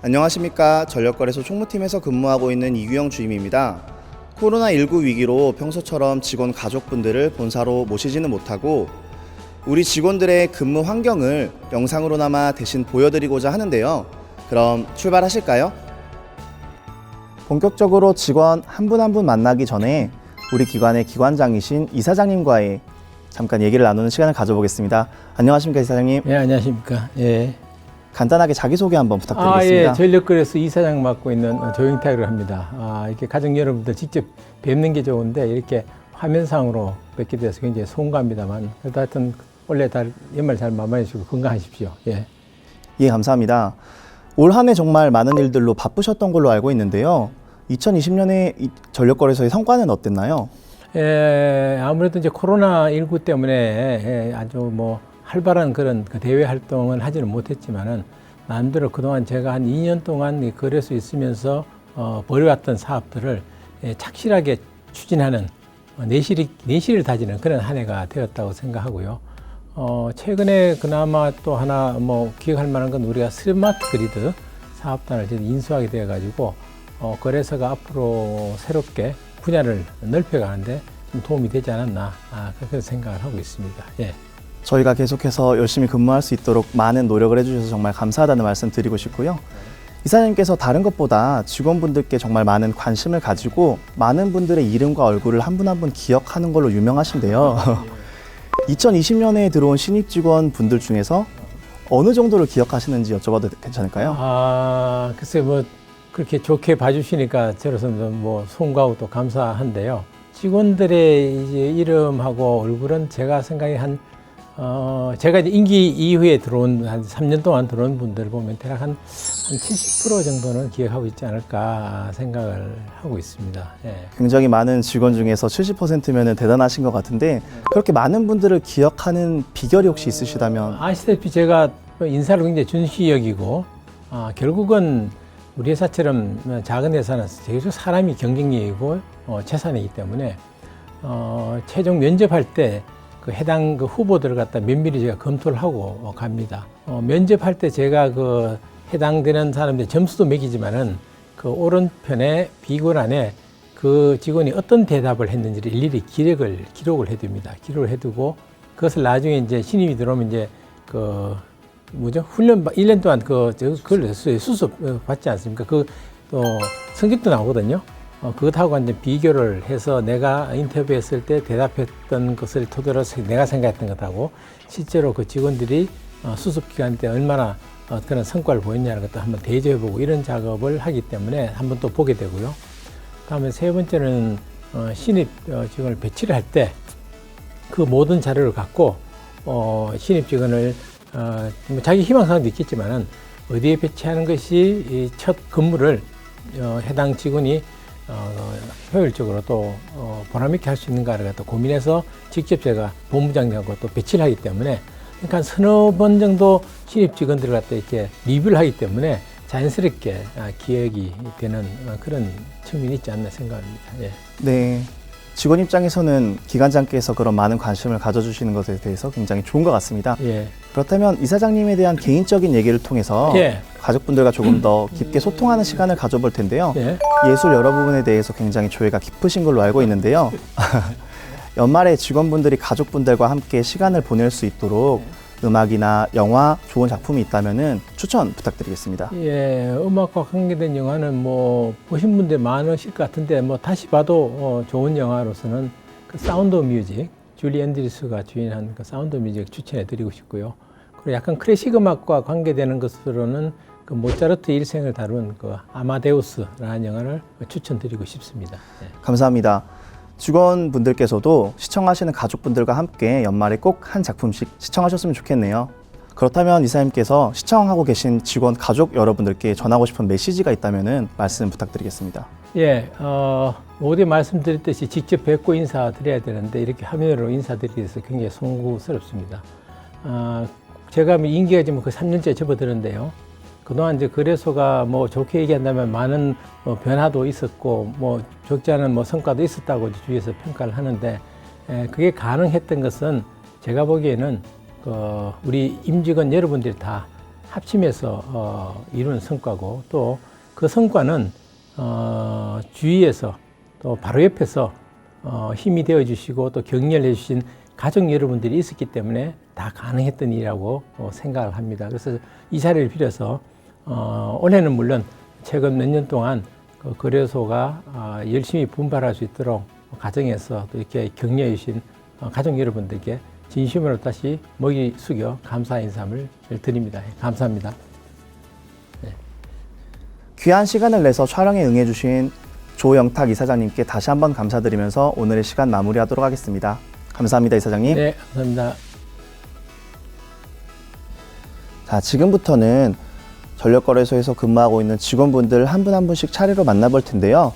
안녕하십니까. 전력거래소 총무팀에서 근무하고 있는 이규영 주임입니다. 코로나19 위기로 평소처럼 직원 가족분들을 본사로 모시지는 못하고 우리 직원들의 근무 환경을 영상으로나마 대신 보여드리고자 하는데요. 그럼 출발하실까요? 본격적으로 직원 한 분 한 분 만나기 전에 우리 기관의 기관장이신 이사장님과의 잠깐 얘기를 나누는 시간을 가져보겠습니다. 안녕하십니까, 이사장님? 예, 안녕하십니까. 예. 간단하게 자기소개 한번 부탁드리겠습니다. 예. 전력거래소 이사장 맡고 있는 조영탁이라고 합니다. 이렇게 가족 여러분들 직접 뵙는 게 좋은데 이렇게 화면상으로 뵙게 돼서 굉장히 송구합니다만 그래도 하여튼 원래 연말 잘 마무리해 주시고 건강하십시오. 예. 예, 감사합니다. 올 한 해 정말 많은 일들로 바쁘셨던 걸로 알고 있는데요. 2020년에 전력거래소의 성과는 어땠나요? 아무래도 이제 코로나19 때문에 아주 활발한 그런 대외 활동을 하지는 못했지만은 나름대로 그동안 제가 한 2년 동안 거래소에 있으면서 벌여왔던 사업들을 착실하게 추진하는 내실을 다지는 그런 한 해가 되었다고 생각하고요. 최근에 그나마 또 하나 기억할 만한 건 우리가 스마트 그리드 사업단을 인수하게 되어 가지고 거래소가 앞으로 새롭게 분야를 넓혀가는데 좀 도움이 되지 않았나 그렇게 생각을 하고 있습니다. 예. 저희가 계속해서 열심히 근무할 수 있도록 많은 노력을 해주셔서 정말 감사하다는 말씀 드리고 싶고요. 이사님께서 다른 것보다 직원분들께 정말 많은 관심을 가지고 많은 분들의 이름과 얼굴을 한 분 한 분 기억하는 걸로 유명하신데요. 2020년에 들어온 신입 직원분들 중에서 어느 정도를 기억하시는지 여쭤봐도 괜찮을까요? 글쎄 그렇게 좋게 봐주시니까 저로서는 송구하고 또 감사한데요. 직원들의 이제 이름하고 얼굴은 제가 생각에 제가 이제 임기 이후에 들어온 한 3년 동안 들어온 분들 보면 대략 한 70% 정도는 기억하고 있지 않을까 생각을 하고 있습니다. 예. 굉장히 많은 직원 중에서 70%면은 대단하신 것 같은데 그렇게 많은 분들을 기억하는 비결이 혹시 있으시다면? 아시다시피 제가 인사를 굉장히 준시 여기고 결국은 우리 회사처럼 작은 회사는 계속 사람이 경쟁력이고 재산이기 때문에 최종 면접할 때 그 해당 후보들을 갖다 면밀히 제가 검토를 하고 갑니다. 면접할 때 제가 해당되는 사람들 점수도 매기지만은 그 오른편에 비권안에 그 직원이 어떤 대답을 했는지를 일일이 기록을 해둡니다. 기록을 해두고 그것을 나중에 이제 신입이 들어오면 이제 훈련 1년 동안 그걸 수습 받지 않습니까? 또 성적도 나오거든요. 그것하고 이제 비교를 해서 내가 인터뷰했을 때 대답했던 것을 토대로 내가 생각했던 것하고 실제로 그 직원들이 수습 기간 때 얼마나 그런 성과를 보였냐는 것도 한번 대조해보고 이런 작업을 하기 때문에 한번 또 보게 되고요. 다음에 세 번째는 신입 직원을 배치를 할 때 그 모든 자료를 갖고 신입 직원을 자기 희망사항도 있겠지만은 어디에 배치하는 것이 첫 근무를 해당 직원이 효율적으로 또 보람있게 할 수 있는가를 갖다 고민해서 직접 제가 본부장님하고 또 배치를 하기 때문에 그러니까 서너 번 정도 신입 직원들을 갖다 이렇게 리뷰를 하기 때문에 자연스럽게 기억이 되는 그런 측면이 있지 않나 생각합니다. 예. 네. 직원 입장에서는 기관장께서 그런 많은 관심을 가져주시는 것에 대해서 굉장히 좋은 것 같습니다. 예. 그렇다면 이사장님에 대한 개인적인 얘기를 통해서 가족분들과 조금 더 깊게 소통하는 시간을 가져볼 텐데요. 예술 여러 부분에 대해서 굉장히 조예가 깊으신 걸로 알고 있는데요. 연말에 직원분들이 가족분들과 함께 시간을 보낼 수 있도록 음악이나 영화, 좋은 작품이 있다면 추천 부탁드리겠습니다. 예, 음악과 관계된 영화는 보신 분들 많으실 것 같은데 다시 봐도 좋은 영화로서는 그 사운드 오브 뮤직, 줄리 앤드리스가 주연한 그 사운드 오브 뮤직 추천해 드리고 싶고요. 그리고 약간 클래식 음악과 관계되는 것으로는 그 모차르트 일생을 다룬 그 아마데우스라는 영화를 추천드리고 싶습니다. 예. 감사합니다. 직원분들께서도 시청하시는 가족분들과 함께 연말에 꼭 한 작품씩 시청하셨으면 좋겠네요. 그렇다면 이사님께서 시청하고 계신 직원 가족 여러분들께 전하고 싶은 메시지가 있다면 말씀 부탁드리겠습니다. 예, 어제 말씀드렸듯이 직접 뵙고 인사드려야 되는데 이렇게 화면으로 인사드리기 위해서 굉장히 송구스럽습니다. 제가 임기가 지금 3년째 접어드는데요. 그동안 이제 거래소가 좋게 얘기한다면 많은 변화도 있었고 적지 않은 성과도 있었다고 주위에서 평가를 하는데 그게 가능했던 것은 제가 보기에는 우리 임직원 여러분들이 다 합심해서 이룬 성과고 또 그 성과는 주위에서 또 바로 옆에서 힘이 되어 주시고 또 격려를 해 주신 가족 여러분들이 있었기 때문에 다 가능했던 일이라고 생각을 합니다. 그래서 이 자리를 빌어서 올해는 물론 최근 몇 년 동안 그 거래소가 열심히 분발할 수 있도록 가정에서 또 이렇게 격려해 주신 가족 여러분들께 진심으로 다시 목이 숙여 감사 인사를 드립니다. 감사합니다. 귀한 시간을 내서 촬영에 응해주신 조영탁 이사장님께 다시 한번 감사드리면서 오늘의 시간 마무리하도록 하겠습니다. 감사합니다, 이사장님. 네, 감사합니다. 자, 지금부터는 전력거래소에서 근무하고 있는 직원분들 한 분 한 분씩 차례로 만나볼 텐데요.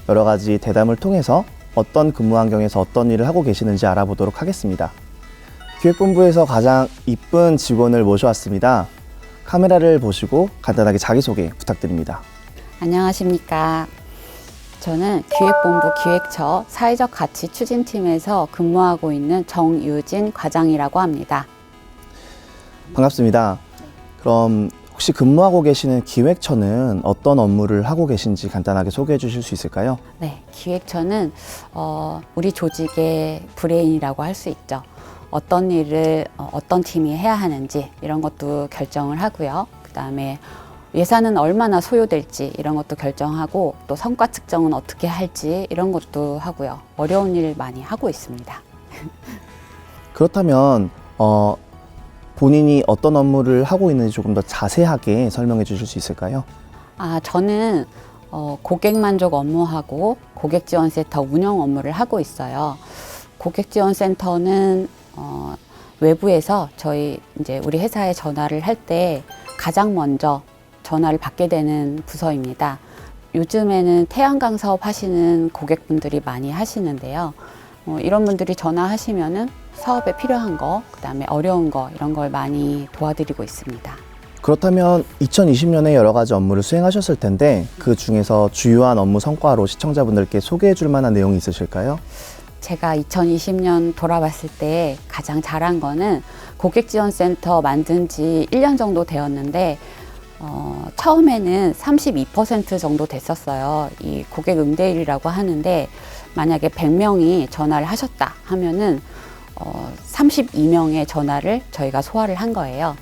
여러 가지 대담을 통해서 어떤 근무 환경에서 어떤 일을 하고 계시는지 알아보도록 하겠습니다. 기획본부에서 가장 이쁜 직원을 모셔왔습니다. 카메라를 보시고 간단하게 자기소개 부탁드립니다. 안녕하십니까. 저는 기획본부 기획처 사회적 가치 추진팀에서 근무하고 있는 정유진 과장이라고 합니다. 반갑습니다. 그럼 혹시 근무하고 계시는 기획처는 어떤 업무를 하고 계신지 간단하게 소개해 주실 수 있을까요? 네, 기획처는 우리 조직의 브레인이라고 할 수 있죠. 어떤 일을 어떤 팀이 해야 하는지 이런 것도 결정을 하고요. 그다음에 예산은 얼마나 소요될지 이런 것도 결정하고 또 성과 측정은 어떻게 할지 이런 것도 하고요. 어려운 일 많이 하고 있습니다. 그렇다면 본인이 어떤 업무를 하고 있는지 조금 더 자세하게 설명해 주실 수 있을까요? 저는 고객 만족 업무하고 고객지원센터 운영 업무를 하고 있어요. 고객지원센터는 외부에서 우리 회사에 전화를 할 때 가장 먼저 전화를 받게 되는 부서입니다. 요즘에는 태양광 사업 하시는 고객분들이 많이 하시는데요. 이런 분들이 전화하시면은 사업에 필요한 거, 그다음에 어려운 거 이런 걸 많이 도와드리고 있습니다. 그렇다면 2020년에 여러 가지 업무를 수행하셨을 텐데 그 중에서 주요한 업무 성과로 시청자분들께 소개해 줄 만한 내용이 있으실까요? 제가 2020년 돌아봤을 때 가장 잘한 거는 고객지원센터 만든 지 1년 정도 되었는데 처음에는 32% 정도 됐었어요. 이 고객 응대율이라고 하는데 만약에 100명이 전화를 하셨다 하면은 32명의 전화를 저희가 소화를 한 거예요.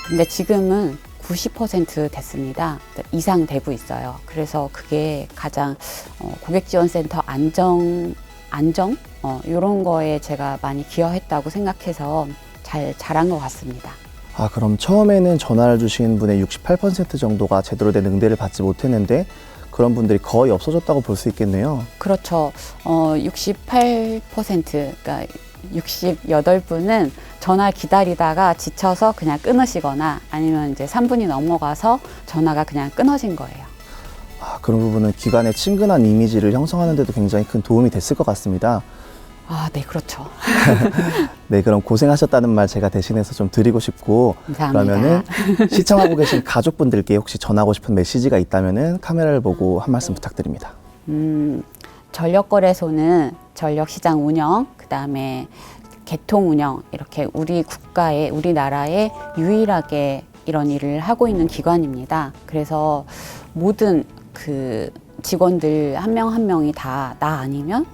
근데 지금은 90% 됐습니다. 이상 되고 있어요. 그래서 그게 가장 고객지원센터 안정 이런 거에 제가 많이 기여했다고 생각해서 잘한 것 같습니다. 그럼 처음에는 전화를 주신 분의 68% 정도가 제대로 된 응대를 받지 못했는데 그런 분들이 거의 없어졌다고 볼 수 있겠네요. 그렇죠. 68%, 그러니까 68분은 전화 기다리다가 지쳐서 그냥 끊으시거나 아니면 이제 3분이 넘어가서 전화가 그냥 끊어진 거예요. 그런 부분은 기관의 친근한 이미지를 형성하는 데도 굉장히 큰 도움이 됐을 것 같습니다. 네, 그렇죠. 네, 그럼 고생하셨다는 말 제가 대신해서 좀 드리고 싶고 감사합니다. 그러면은 시청하고 계신 가족분들께 혹시 전하고 싶은 메시지가 있다면은 카메라를 보고 한 말씀 부탁드립니다. 전력거래소는 전력시장 운영, 그다음에 개통 운영 이렇게 우리 국가에 우리나라에 유일하게 이런 일을 하고 있는 기관입니다. 그래서 모든 그 직원들 한 명 한 명이 다 나 아니면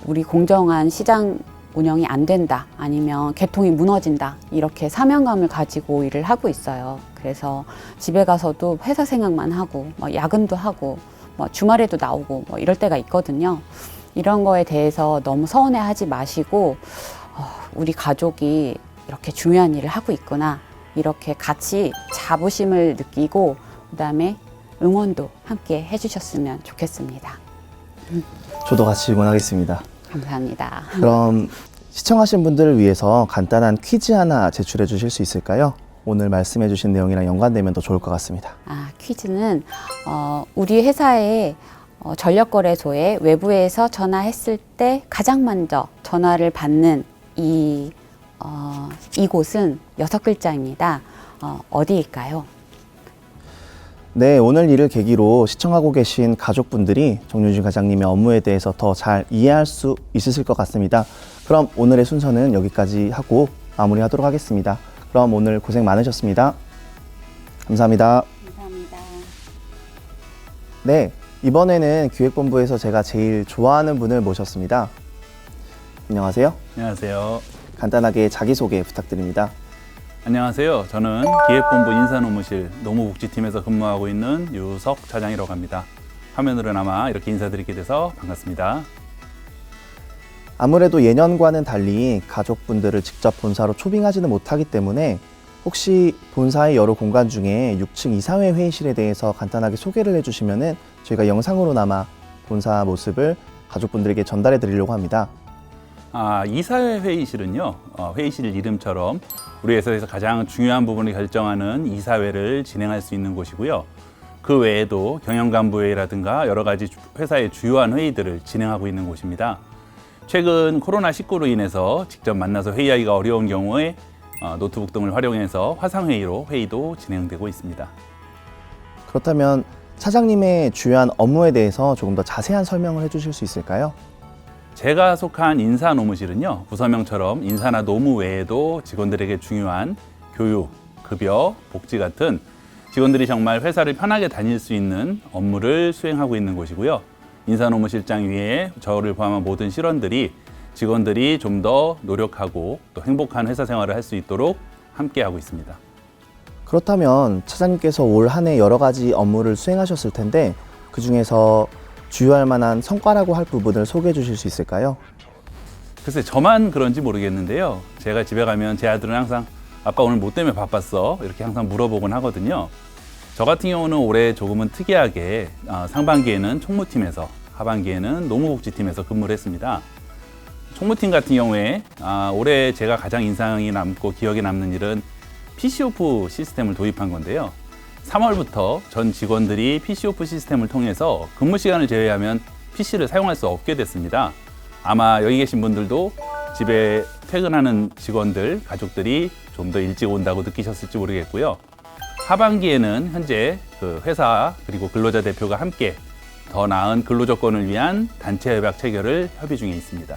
우리 공정한 시장 운영이 안 된다 아니면 개통이 무너진다 이렇게 사명감을 가지고 일을 하고 있어요. 그래서 집에 가서도 회사 생각만 하고 야근도 하고 주말에도 나오고 이럴 때가 있거든요. 이런 거에 대해서 너무 서운해하지 마시고 우리 가족이 이렇게 중요한 일을 하고 있구나 이렇게 같이 자부심을 느끼고 그다음에 응원도 함께 해주셨으면 좋겠습니다. 저도 같이 응원하겠습니다. 감사합니다. 그럼 시청하신 분들을 위해서 간단한 퀴즈 하나 제출해 주실 수 있을까요? 오늘 말씀해 주신 내용이랑 연관되면 더 좋을 것 같습니다. 퀴즈는 우리 회사의 전력거래소에 외부에서 전화했을 때 가장 먼저 전화를 받는 이곳은 6글자입니다. 어디일까요? 네, 오늘 일을 계기로 시청하고 계신 가족분들이 정유진 과장님의 업무에 대해서 더 잘 이해할 수 있으실 것 같습니다. 그럼 오늘의 순서는 여기까지 하고 마무리하도록 하겠습니다. 그럼 오늘 고생 많으셨습니다. 감사합니다. 감사합니다. 네, 이번에는 기획본부에서 제가 제일 좋아하는 분을 모셨습니다. 안녕하세요. 안녕하세요. 간단하게 자기소개 부탁드립니다. 안녕하세요. 저는 기획본부 인사노무실 노무복지팀에서 근무하고 있는 유석 차장이라고 합니다. 화면으로나마 이렇게 인사드리게 돼서 반갑습니다. 아무래도 예년과는 달리 가족분들을 직접 본사로 초빙하지는 못하기 때문에 혹시 본사의 여러 공간 중에 6층 이사회 회의실에 대해서 간단하게 소개를 해주시면은 저희가 영상으로나마 본사 모습을 가족분들에게 전달해 드리려고 합니다. 이사회 회의실은요, 회의실 이름처럼 우리 회사에서 가장 중요한 부분을 결정하는 이사회를 진행할 수 있는 곳이고요. 그 외에도 경영간부회의라든가 여러 가지 회사의 주요한 회의들을 진행하고 있는 곳입니다. 최근 코로나19로 인해서 직접 만나서 회의하기가 어려운 경우에 노트북 등을 활용해서 화상회의로 회의도 진행되고 있습니다. 그렇다면 차장님의 주요한 업무에 대해서 조금 더 자세한 설명을 해주실 수 있을까요? 제가 속한 인사노무실은요, 부서명처럼 인사나 노무 외에도 직원들에게 중요한 교육, 급여, 복지 같은 직원들이 정말 회사를 편하게 다닐 수 있는 업무를 수행하고 있는 곳이고요. 인사노무실장 위에 저를 포함한 모든 실원들이 직원들이 좀 더 노력하고 또 행복한 회사 생활을 할 수 있도록 함께하고 있습니다. 그렇다면 차장님께서 올 한 해 여러 가지 업무를 수행하셨을 텐데 그 중에서 주요할 만한 성과라고 할 부분을 소개해 주실 수 있을까요? 글쎄 저만 그런지 모르겠는데요. 제가 집에 가면 제 아들은 항상 아빠 오늘 뭐 때문에 바빴어? 이렇게 항상 물어보곤 하거든요. 저 같은 경우는 올해 조금은 특이하게 상반기에는 총무팀에서 하반기에는 노무복지팀에서 근무를 했습니다. 총무팀 같은 경우에 올해 제가 가장 인상이 남고 기억에 남는 일은 PC오프 시스템을 도입한 건데요. 3월부터 전 직원들이 PC오프 시스템을 통해서 근무 시간을 제외하면 PC를 사용할 수 없게 됐습니다. 아마 여기 계신 분들도 집에 퇴근하는 직원들, 가족들이 좀 더 일찍 온다고 느끼셨을지 모르겠고요. 하반기에는 현재 그 회사 그리고 근로자 대표가 함께 더 나은 근로 조건을 위한 단체 협약 체결을 협의 중에 있습니다.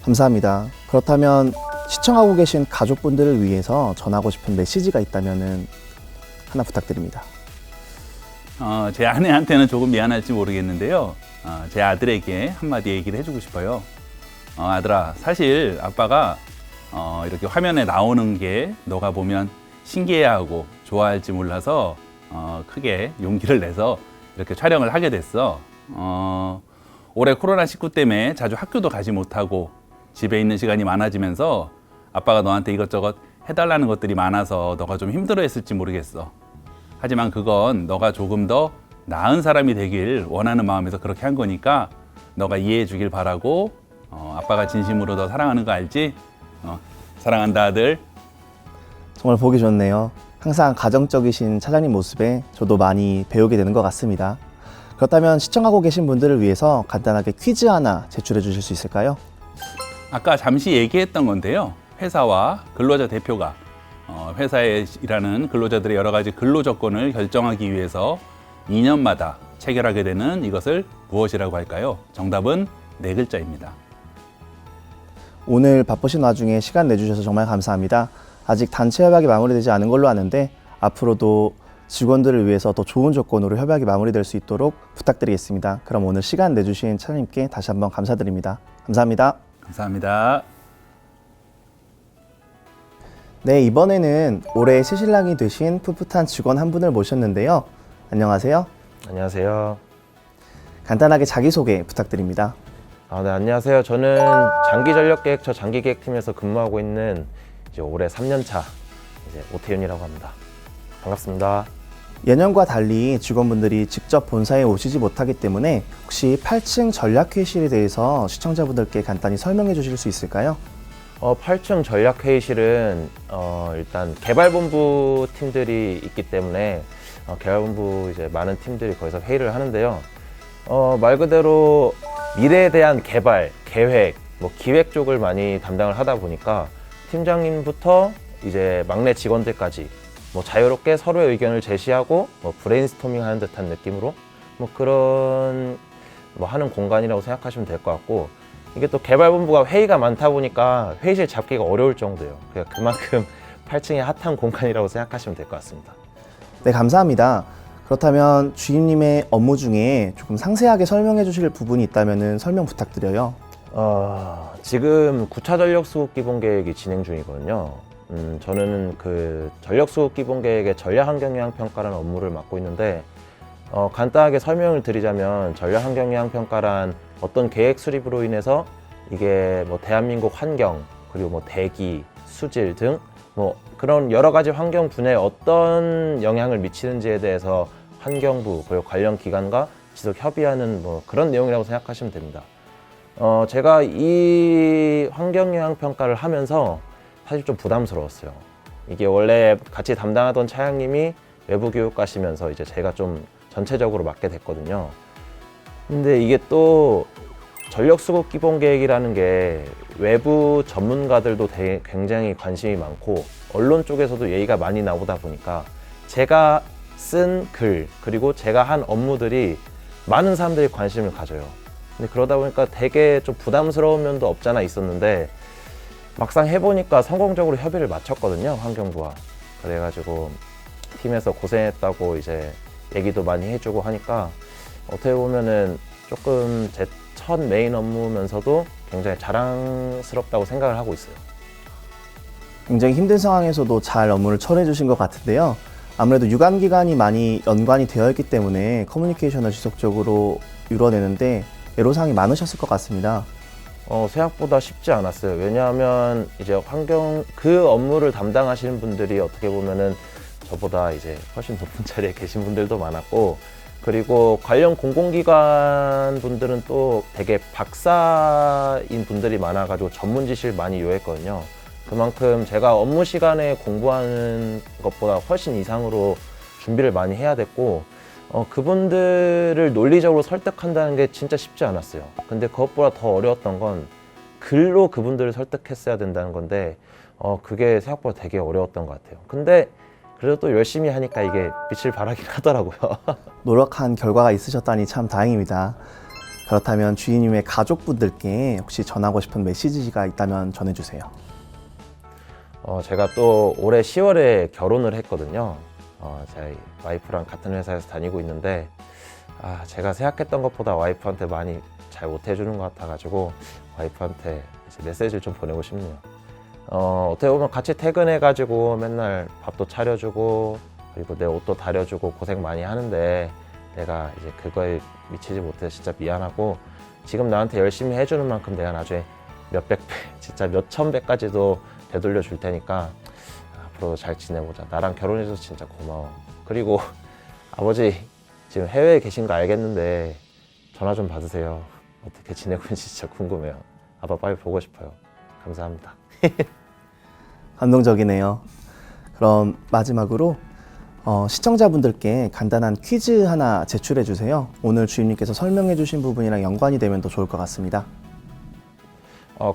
감사합니다. 그렇다면 시청하고 계신 가족분들을 위해서 전하고 싶은 메시지가 있다면 하나 부탁드립니다. 제 아내한테는 조금 미안할지 모르겠는데요. 제 아들에게 한마디 얘기를 해주고 싶어요. 아들아, 사실 아빠가 이렇게 화면에 나오는 게 너가 보면 신기해하고 좋아할지 몰라서 크게 용기를 내서 이렇게 촬영을 하게 됐어. 올해 코로나19 때문에 자주 학교도 가지 못하고 집에 있는 시간이 많아지면서 아빠가 너한테 이것저것 해달라는 것들이 많아서 너가 좀 힘들어했을지 모르겠어. 하지만 그건 너가 조금 더 나은 사람이 되길 원하는 마음에서 그렇게 한 거니까 너가 이해해 주길 바라고 아빠가 진심으로 너 사랑하는 거 알지? 사랑한다 아들. 정말 보기 좋네요. 항상 가정적이신 차장님 모습에 저도 많이 배우게 되는 것 같습니다. 그렇다면 시청하고 계신 분들을 위해서 간단하게 퀴즈 하나 제출해 주실 수 있을까요? 아까 잠시 얘기했던 건데요. 회사와 근로자 대표가 회사에 일하는 근로자들의 여러 가지 근로 조건을 결정하기 위해서 2년마다 체결하게 되는 이것을 무엇이라고 할까요? 정답은 4글자입니다. 오늘 바쁘신 와중에 시간 내주셔서 정말 감사합니다. 아직 단체 협약이 마무리되지 않은 걸로 아는데 앞으로도 직원들을 위해서 더 좋은 조건으로 협약이 마무리될 수 있도록 부탁드리겠습니다. 그럼 오늘 시간 내주신 차장님께 다시 한번 감사드립니다. 감사합니다. 감사합니다. 네, 이번에는 올해 새신랑이 되신 풋풋한 직원 한 분을 모셨는데요. 안녕하세요. 안녕하세요. 간단하게 자기소개 부탁드립니다. 네, 안녕하세요. 저는 장기전력계획처 장기계획팀에서 근무하고 있는 이제 올해 3년차 오태윤이라고 합니다. 반갑습니다. 예년과 달리 직원분들이 직접 본사에 오시지 못하기 때문에 혹시 8층 전략회의실에 대해서 시청자분들께 간단히 설명해 주실 수 있을까요? 8층 전략회의실은 일단 개발본부 팀들이 있기 때문에 개발본부 이제 많은 팀들이 거기서 회의를 하는데요. 말 그대로 미래에 대한 개발, 계획, 기획 쪽을 많이 담당을 하다 보니까 팀장님부터 이제 막내 직원들까지 자유롭게 서로의 의견을 제시하고 브레인스토밍 하는 듯한 느낌으로 그런 하는 공간이라고 생각하시면 될 것 같고, 이게 또 개발본부가 회의가 많다 보니까 회의실 잡기가 어려울 정도예요. 그만큼 8층의 핫한 공간이라고 생각하시면 될 것 같습니다. 네, 감사합니다. 그렇다면 주임님의 업무 중에 조금 상세하게 설명해 주실 부분이 있다면 설명 부탁드려요. 지금 9차 전력수급 기본 계획이 진행 중이거든요. 저는 그 전력수급 기본 계획의 전략 환경 영향 평가라는 업무를 맡고 있는데, 간단하게 설명을 드리자면 전략 환경 영향 평가란 어떤 계획 수립으로 인해서 이게 뭐 대한민국 환경, 그리고 뭐 대기, 수질 등 뭐 그런 여러 가지 환경 분야에 어떤 영향을 미치는지에 대해서 환경부 그리고 관련 기관과 지속 협의하는 뭐 그런 내용이라고 생각하시면 됩니다. 제가 이 환경 영향 평가를 하면서 사실 좀 부담스러웠어요. 이게 원래 같이 담당하던 차장님이 외부 교육 가시면서 이제 제가 좀 전체적으로 맡게 됐거든요. 근데 이게 또 전력수급 기본 계획이라는 게 외부 전문가들도 굉장히 관심이 많고 언론 쪽에서도 얘기가 많이 나오다 보니까 제가 쓴 글 그리고 제가 한 업무들이 많은 사람들이 관심을 가져요. 근데 그러다 보니까 되게 좀 부담스러운 면도 없잖아 있었는데, 막상 해보니까 성공적으로 협의를 마쳤거든요, 환경부와. 그래가지고 팀에서 고생했다고 이제 얘기도 많이 해주고 하니까 어떻게 보면은 조금 제 첫 메인 업무면서도 굉장히 자랑스럽다고 생각을 하고 있어요. 굉장히 힘든 상황에서도 잘 업무를 처리해 주신 것 같은데요. 아무래도 유관기관이 많이 연관이 되어 있기 때문에 커뮤니케이션을 지속적으로 이뤄내는데 애로사항이 많으셨을 것 같습니다. 생각보다 쉽지 않았어요. 왜냐하면 이제 그 업무를 담당하시는 분들이 어떻게 보면은 저보다 이제 훨씬 높은 자리에 계신 분들도 많았고, 그리고 관련 공공기관 분들은 또 되게 박사인 분들이 많아가지고 전문 지식을 많이 요했거든요. 그만큼 제가 업무 시간에 공부하는 것보다 훨씬 이상으로 준비를 많이 해야 됐고, 그분들을 논리적으로 설득한다는 게 진짜 쉽지 않았어요. 근데 그것보다 더 어려웠던 건 글로 그분들을 설득했어야 된다는 건데, 그게 생각보다 되게 어려웠던 것 같아요. 근데 그래도 또 열심히 하니까 이게 빛을 발하긴 하더라고요. 노력한 결과가 있으셨다니 참 다행입니다. 그렇다면 주인님의 가족분들께 혹시 전하고 싶은 메시지가 있다면 전해주세요. 제가 또 올해 10월에 결혼을 했거든요. 제 와이프랑 같은 회사에서 다니고 있는데, 제가 생각했던 것보다 와이프한테 많이 잘 못해주는 것 같아가지고 와이프한테 이제 메시지를 좀 보내고 싶네요. 어떻게 보면 같이 퇴근해가지고 맨날 밥도 차려주고 그리고 내 옷도 다려주고 고생 많이 하는데 내가 이제 그거에 미치지 못해서 진짜 미안하고, 지금 나한테 열심히 해주는 만큼 내가 나중에 몇백 배, 진짜 몇천 배까지도 되돌려 줄 테니까 앞으로 잘 지내보자. 나랑 결혼해줘서 진짜 고마워. 그리고 아버지 지금 해외에 계신 거 알겠는데 전화 좀 받으세요. 어떻게 지내고 있는지 진짜 궁금해요. 아빠 빨리 보고 싶어요. 감사합니다. 감동적이네요. 그럼 마지막으로 시청자분들께 간단한 퀴즈 하나 제출해 주세요. 오늘 주임님께서 설명해 주신 부분이랑 연관이 되면 더 좋을 것 같습니다.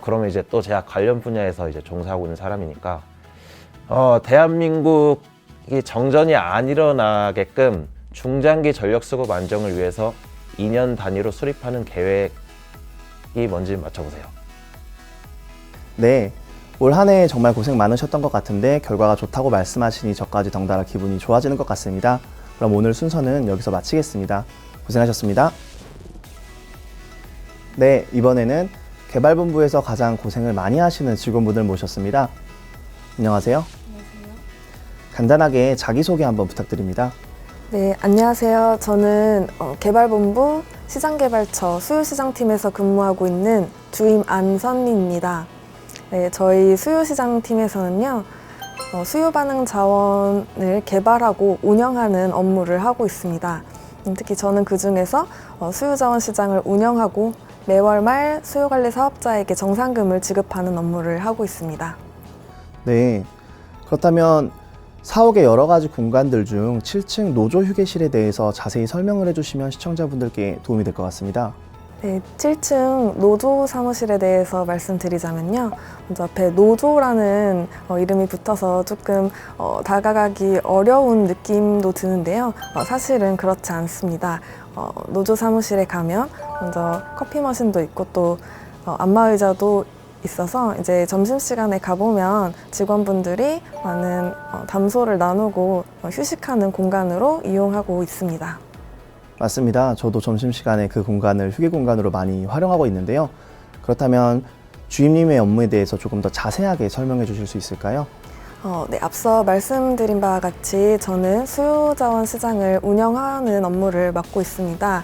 그러면 이제 또 제가 관련 분야에서 이제 종사하고 있는 사람이니까, 대한민국이 정전이 안 일어나게끔 중장기 전력 수급 안정을 위해서 2년 단위로 수립하는 계획이 뭔지 맞춰보세요. 네, 올 한 해 정말 고생 많으셨던 것 같은데 결과가 좋다고 말씀하시니 저까지 덩달아 기분이 좋아지는 것 같습니다. 그럼 오늘 순서는 여기서 마치겠습니다. 고생하셨습니다. 네, 이번에는 개발본부에서 가장 고생을 많이 하시는 직원분들 모셨습니다. 안녕하세요. 안녕하세요. 간단하게 자기소개 한번 부탁드립니다. 네, 안녕하세요. 저는 개발본부 시장개발처 수요시장팀에서 근무하고 있는 주임 안선미입니다. 네, 저희 수요시장팀에서는요, 수요반응 자원을 개발하고 운영하는 업무를 하고 있습니다. 특히 저는 그중에서 수요자원 시장을 운영하고 매월 말 수요관리 사업자에게 정산금을 지급하는 업무를 하고 있습니다. 네, 그렇다면 사옥의 여러 가지 공간들 중 7층 노조 휴게실에 대해서 자세히 설명을 해주시면 시청자분들께 도움이 될 것 같습니다. 네, 7층 노조 사무실에 대해서 말씀드리자면요. 먼저 앞에 노조라는 이름이 붙어서 조금 다가가기 어려운 느낌도 드는데요. 사실은 그렇지 않습니다. 노조 사무실에 가면 먼저 커피 머신도 있고 또 안마의자도 있어서 이제 점심시간에 가보면 직원분들이 많은 담소를 나누고 휴식하는 공간으로 이용하고 있습니다. 맞습니다. 저도 점심시간에 그 공간을 휴게 공간으로 많이 활용하고 있는데요. 그렇다면 주임님의 업무에 대해서 조금 더 자세하게 설명해 주실 수 있을까요? 네, 앞서 말씀드린 바와 같이 저는 수요자원 시장을 운영하는 업무를 맡고 있습니다.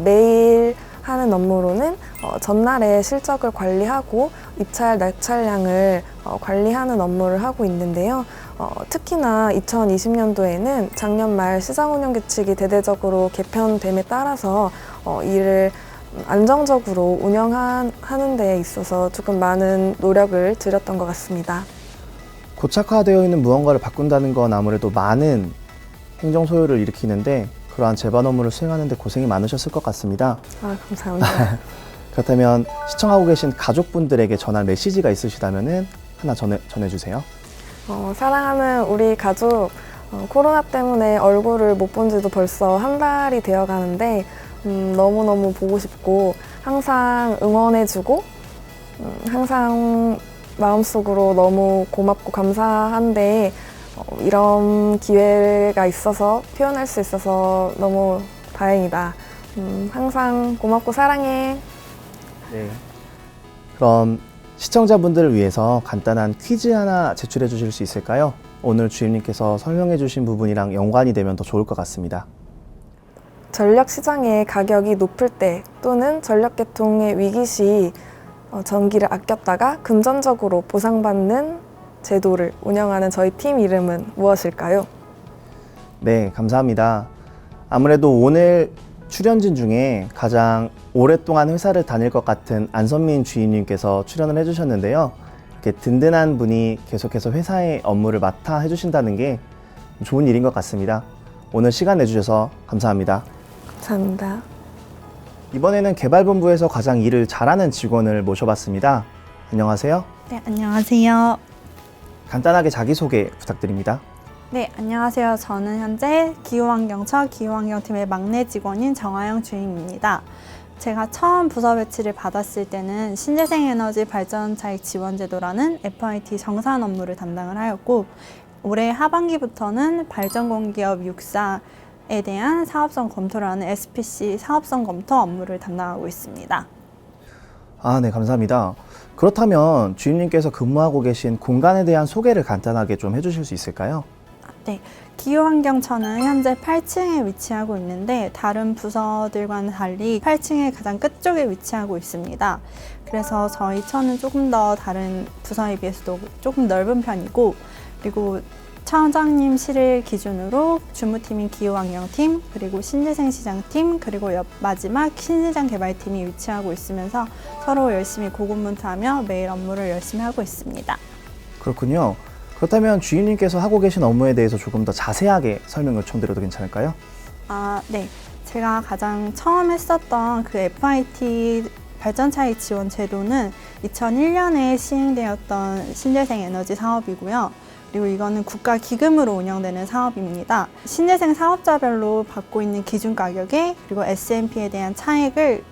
매일 하는 업무로는 전날의 실적을 관리하고 입찰 낙찰량을 관리하는 업무를 하고 있는데요. 특히나 2020년도에는 작년 말 시장 운영 규칙이 대대적으로 개편됨에 따라서 이를 안정적으로 운영하는 데 있어서 조금 많은 노력을 들였던 것 같습니다. 고착화되어 있는 무언가를 바꾼다는 건 아무래도 많은 행정 소요를 일으키는데 그러한 제반 업무를 수행하는 데 고생이 많으셨을 것 같습니다. 감사합니다. 그렇다면 시청하고 계신 가족분들에게 전할 메시지가 있으시다면 하나 전해주세요. 사랑하는 우리 가족, 코로나 때문에 얼굴을 못 본 지도 벌써 한 달이 되어 가는데 너무너무 보고 싶고 항상 응원해주고 항상 마음속으로 너무 고맙고 감사한데 이런 기회가 있어서 표현할 수 있어서 너무 다행이다. 항상 고맙고 사랑해. 네. 그럼 시청자분들을 위해서 간단한 퀴즈 하나 제출해 주실 수 있을까요? 오늘 주임님께서 설명해 주신 부분이랑 연관이 되면 더 좋을 것 같습니다. 전력 시장의 가격이 높을 때 또는 전력 개통의 위기 시 전기를 아꼈다가 금전적으로 보상받는 제도를 운영하는 저희 팀 이름은 무엇일까요? 네, 감사합니다. 아무래도 오늘 출연진 중에 가장 오랫동안 회사를 다닐 것 같은 안선민 주임님께서 출연을 해주셨는데요. 이렇게 든든한 분이 계속해서 회사의 업무를 맡아 해주신다는 게 좋은 일인 것 같습니다. 오늘 시간 내주셔서 감사합니다. 감사합니다. 이번에는 개발본부에서 가장 일을 잘하는 직원을 모셔봤습니다. 안녕하세요. 네, 안녕하세요. 간단하게 자기소개 부탁드립니다. 네, 안녕하세요. 저는 현재 기후환경처 기후환경팀의 막내 직원인 정하영 주임입니다. 제가 처음 부서 배치를 받았을 때는 신재생에너지 발전차익 지원제도라는 FIT 정산 업무를 담당을 하였고 올해 하반기부터는 발전공기업 6사에 대한 사업성 검토를 하는 SPC 사업성 검토 업무를 담당하고 있습니다. 네, 감사합니다. 그렇다면 주임님께서 근무하고 계신 공간에 대한 소개를 간단하게 좀 해주실 수 있을까요? 네, 기후환경처는 현재 8층에 위치하고 있는데 다른 부서들과는 달리 8층의 가장 끝쪽에 위치하고 있습니다. 그래서 저희 처는 조금 더 다른 부서에 비해서도 조금 넓은 편이고 그리고 차장님실을 기준으로 주무팀인 기후환경팀, 그리고 신재생시장팀, 그리고 마지막 신시장 개발팀이 위치하고 있으면서 서로 열심히 고군분투하며 매일 업무를 열심히 하고 있습니다. 그렇군요. 그렇다면 주임님께서 하고 계신 업무에 대해서 조금 더 자세하게 설명 요청드려도 괜찮을까요? 네. 제가 가장 처음 했었던 그 FIT 발전차익 지원 제도는 2001년에 시행되었던 신재생 에너지 사업이고요. 그리고 이거는 국가 기금으로 운영되는 사업입니다. 신재생 사업자별로 받고 있는 기준 가격에 그리고 S&P에 대한 차액을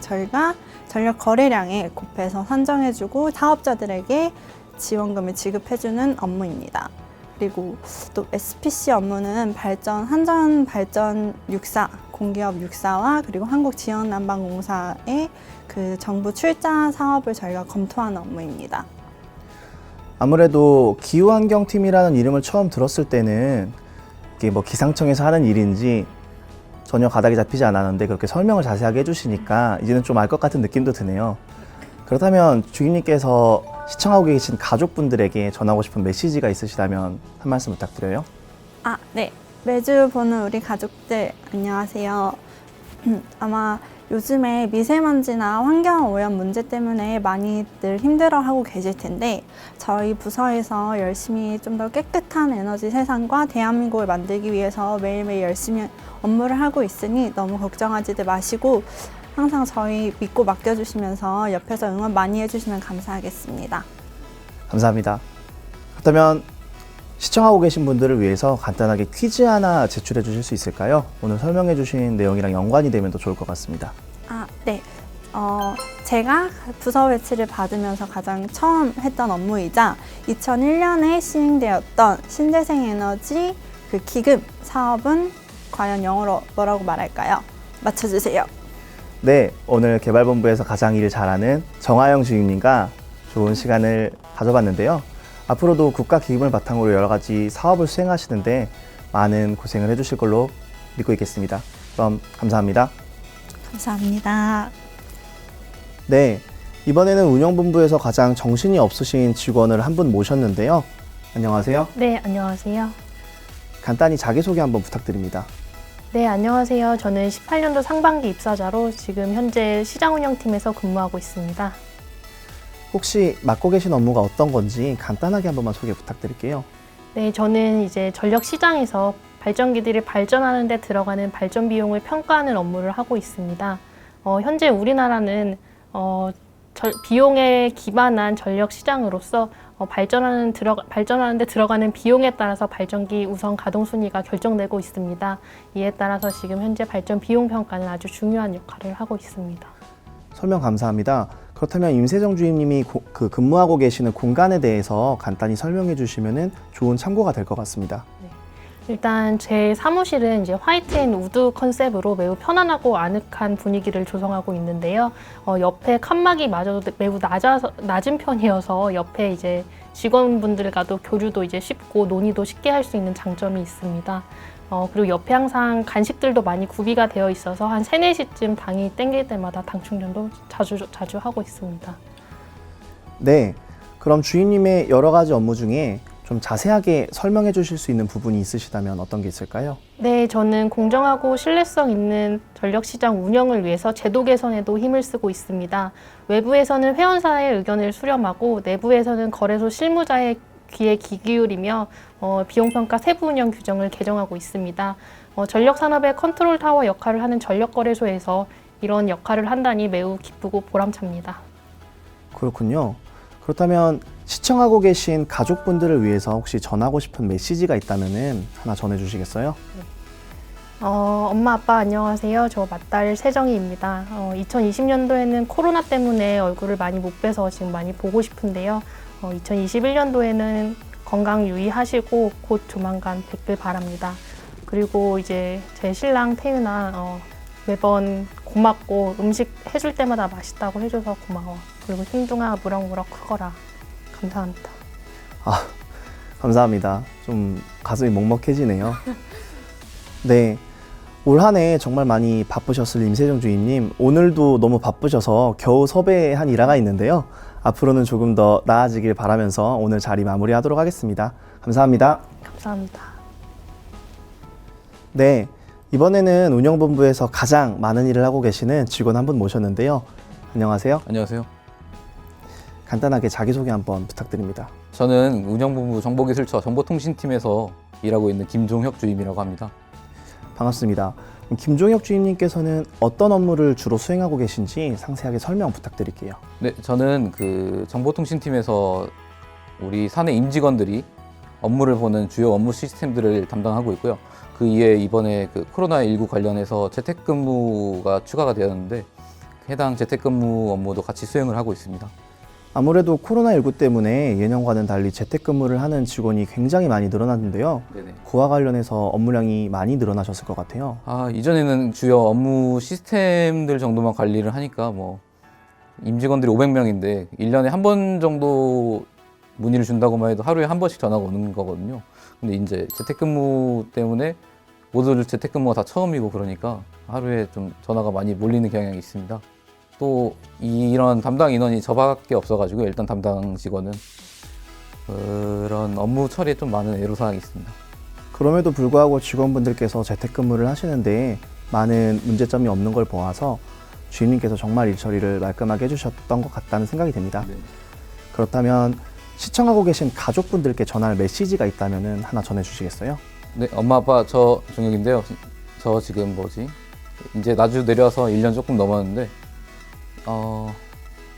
저희가 전력 거래량에 곱해서 산정해주고 사업자들에게 지원금을 지급해주는 업무입니다. 그리고 또 SPC 업무는 한전 발전 6사, 공기업 6사와 그리고 한국지역난방공사의 그 정부 출자 사업을 저희가 검토하는 업무입니다. 아무래도 기후환경팀이라는 이름을 처음 들었을 때는 이게 뭐 기상청에서 하는 일인지 전혀 가닥이 잡히지 않았는데 그렇게 설명을 자세하게 해주시니까 이제는 좀 알 것 같은 느낌도 드네요. 그렇다면 주임님께서 시청하고 계신 가족분들에게 전하고 싶은 메시지가 있으시다면 한 말씀 부탁드려요. 네. 매주 보는 우리 가족들 안녕하세요. 아마 요즘에 미세먼지나 환경오염 문제 때문에 많이들 힘들어하고 계실 텐데 저희 부서에서 열심히 좀 더 깨끗한 에너지 세상과 대한민국을 만들기 위해서 매일매일 열심히 업무를 하고 있으니 너무 걱정하지들 마시고 항상 저희 믿고 맡겨주시면서 옆에서 응원 많이 해주시면 감사하겠습니다. 감사합니다. 그렇다면 시청하고 계신 분들을 위해서 간단하게 퀴즈 하나 제출해 주실 수 있을까요? 오늘 설명해 주신 내용이랑 연관이 되면 더 좋을 것 같습니다. 네. 제가 부서 배치를 받으면서 가장 처음 했던 업무이자 2001년에 시행되었던 신재생 에너지 그 기금 사업은 과연 영어로 뭐라고 말할까요? 맞춰주세요. 네, 오늘 개발본부에서 가장 일 잘하는 정하영 주임님과 좋은 시간을 가져봤는데요. 앞으로도 국가 기금을 바탕으로 여러 가지 사업을 수행하시는데 많은 고생을 해주실 걸로 믿고 있겠습니다. 그럼 감사합니다. 감사합니다. 네, 이번에는 운영본부에서 가장 정신이 없으신 직원을 한 분 모셨는데요. 안녕하세요. 네, 안녕하세요. 간단히 자기소개 한번 부탁드립니다. 네, 안녕하세요. 저는 18년도 상반기 입사자로 지금 현재 시장운영팀에서 근무하고 있습니다. 혹시 맡고 계신 업무가 어떤 건지 간단하게 한 번만 소개 부탁드릴게요. 네, 저는 이제 전력 시장에서 발전기들이 발전하는 데 들어가는 발전 비용을 평가하는 업무를 하고 있습니다. 현재 우리나라는 비용에 기반한 전력 시장으로서 발전하는 데 들어가는 비용에 따라서 발전기 우선 가동 순위가 결정되고 있습니다. 이에 따라서 지금 현재 발전 비용 평가는 아주 중요한 역할을 하고 있습니다. 설명 감사합니다. 그렇다면 임세정 주임님이 근무하고 계시는 공간에 대해서 간단히 설명해 주시면 좋은 참고가 될 것 같습니다. 일단 제 사무실은 이제 화이트 앤 우드 컨셉으로 매우 편안하고 아늑한 분위기를 조성하고 있는데요. 옆에 칸막이 마저도 매우 낮은 편이어서 옆에 이제 직원분들과도 교류도 이제 쉽고 논의도 쉽게 할 수 있는 장점이 있습니다. 그리고 옆에 항상 간식들도 많이 구비가 되어 있어서 한 3, 4시쯤 당이 땡길 때마다 당 충전도 자주 하고 있습니다. 네, 그럼 주임님의 여러 가지 업무 중에 좀 자세하게 설명해 주실 수 있는 부분이 있으시다면 어떤 게 있을까요? 네, 저는 공정하고 신뢰성 있는 전력시장 운영을 위해서 제도 개선에도 힘을 쓰고 있습니다. 외부에서는 회원사의 의견을 수렴하고 내부에서는 거래소 실무자의 귀에 귀 기울이며 비용평가 세부 운영 규정을 개정하고 있습니다. 전력산업의 컨트롤 타워 역할을 하는 전력거래소에서 이런 역할을 한다니 매우 기쁘고 보람찹니다. 그렇군요. 그렇다면 시청하고 계신 가족분들을 위해서 혹시 전하고 싶은 메시지가 있다면 하나 전해주시겠어요? 엄마, 아빠 안녕하세요. 저 맏딸 세정이입니다. 2020년도에는 코로나 때문에 얼굴을 많이 못 뵈서 지금 많이 보고 싶은데요. 2021년도에는 건강 유의하시고 곧 조만간 뵙길 바랍니다. 그리고 이제 제 신랑 태윤아 매번 고맙고 음식 해줄 때마다 맛있다고 해줘서 고마워. 그리고 흰둥아 무럭무럭 크거라. 감사합니다. 감사합니다. 좀 가슴이 먹먹해지네요. 네, 올 한 해 정말 많이 바쁘셨을 임세정 주임님, 오늘도 너무 바쁘셔서 겨우 섭외한 일화가 있는데요. 앞으로는 조금 더 나아지길 바라면서 오늘 자리 마무리하도록 하겠습니다. 감사합니다. 감사합니다. 네, 이번에는 운영본부에서 가장 많은 일을 하고 계시는 직원 한 분 모셨는데요. 안녕하세요. 안녕하세요. 간단하게 자기소개 한번 부탁드립니다. 저는 운영본부 정보기술처 정보통신팀에서 일하고 있는 김종혁 주임이라고 합니다. 반갑습니다. 김종혁 주임님께서는 어떤 업무를 주로 수행하고 계신지 상세하게 설명 부탁드릴게요. 네, 저는 그 정보통신팀에서 우리 사내 임직원들이 업무를 보는 주요 업무 시스템들을 담당하고 있고요. 그 이에 이번에 그 코로나19 관련해서 재택근무가 추가가 되었는데 해당 재택근무 업무도 같이 수행을 하고 있습니다. 아무래도 코로나19 때문에 예년과는 달리 재택근무를 하는 직원이 굉장히 많이 늘어났는데요. 네네. 그와 관련해서 업무량이 많이 늘어나셨을 것 같아요. 이전에는 주요 업무 시스템들 정도만 관리를 하니까 임직원들이 500명인데 1년에 한 번 정도 문의를 준다고만 해도 하루에 한 번씩 전화가 오는 거거든요. 근데 이제 재택근무 때문에 모두들 재택근무가 다 처음이고 그러니까 하루에 좀 전화가 많이 몰리는 경향이 있습니다. 또 이런 담당 인원이 저밖에 없어가지고 일단 담당 직원은 그런 업무 처리에 좀 많은 애로사항이 있습니다. 그럼에도 불구하고 직원분들께서 재택근무를 하시는데 많은 문제점이 없는 걸 보아서 주임님께서 정말 일 처리를 말끔하게 해주셨던 것 같다는 생각이 됩니다. 네. 그렇다면 시청하고 계신 가족분들께 전할 메시지가 있다면 하나 전해주시겠어요? 네, 엄마 아빠 저 종혁인데요. 저 지금 이제 나주 내려와서 1년 조금 넘었는데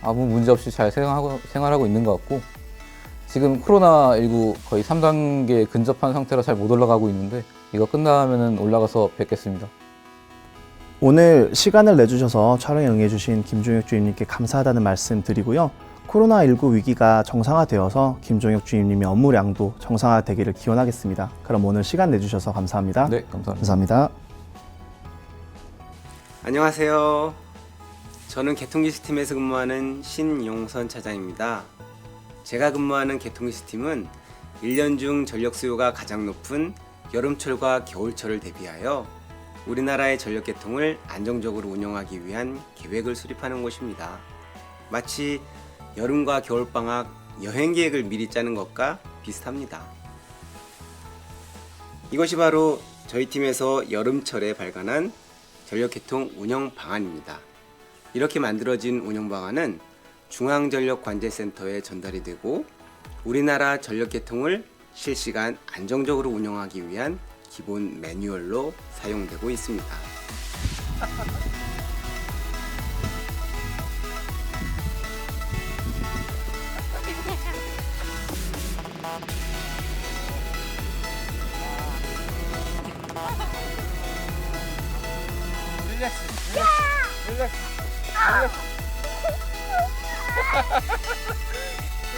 아무 문제 없이 잘 생활하고 있는 것 같고 지금 코로나19 거의 3단계 근접한 상태로 잘 못 올라가고 있는데 이거 끝나면은 올라가서 뵙겠습니다. 오늘 시간을 내주셔서 촬영에 응해주신 김종혁 주임님께 감사하다는 말씀 드리고요. 코로나19 위기가 정상화되어서 김종혁 주임님의 업무량도 정상화되기를 기원하겠습니다. 그럼 오늘 시간 내주셔서 감사합니다. 네, 감사합니다. 감사합니다. 안녕하세요. 저는 개통기술팀에서 근무하는 신용선 차장입니다. 제가 근무하는 개통기술팀은 1년 중 전력 수요가 가장 높은 여름철과 겨울철을 대비하여 우리나라의 전력 계통을 안정적으로 운영하기 위한 계획을 수립하는 곳입니다. 마치 여름과 겨울방학 여행 계획을 미리 짜는 것과 비슷합니다. 이것이 바로 저희 팀에서 여름철에 발간한 전력계통 운영 방안입니다. 이렇게 만들어진 운영 방안은 중앙전력관제센터에 전달이 되고 우리나라 전력계통을 실시간 안정적으로 운영하기 위한 기본 매뉴얼로 사용되고 있습니다.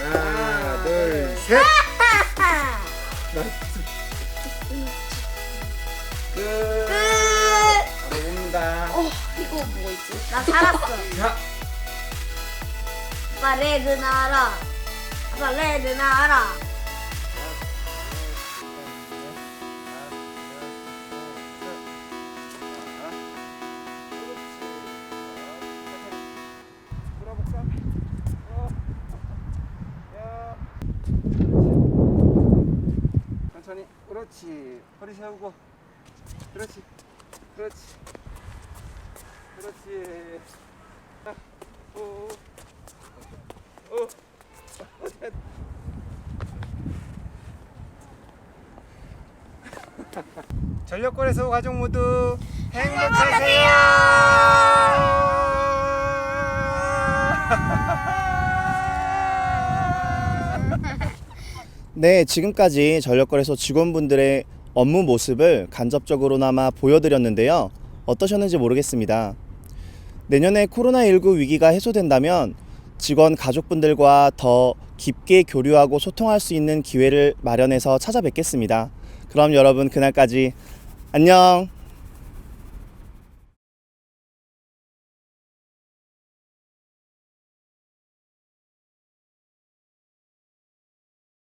하나, 둘, 셋. 끝. 바로 봅니다. 이거 뭐 있지? 나 살았어. 자, 아빠 레드 나와라. 아빠 레드 나와라. 천천히. 그렇지. 허리 세우고. 그렇지. 그렇지. 그렇지. 오. 오. 전력권에서 가족 모두 행복하세요. 네, 지금까지 전력거래소 직원분들의 업무 모습을 간접적으로나마 보여드렸는데요. 어떠셨는지 모르겠습니다. 내년에 코로나19 위기가 해소된다면 직원 가족분들과 더 깊게 교류하고 소통할 수 있는 기회를 마련해서 찾아뵙겠습니다. 그럼 여러분 그날까지 안녕!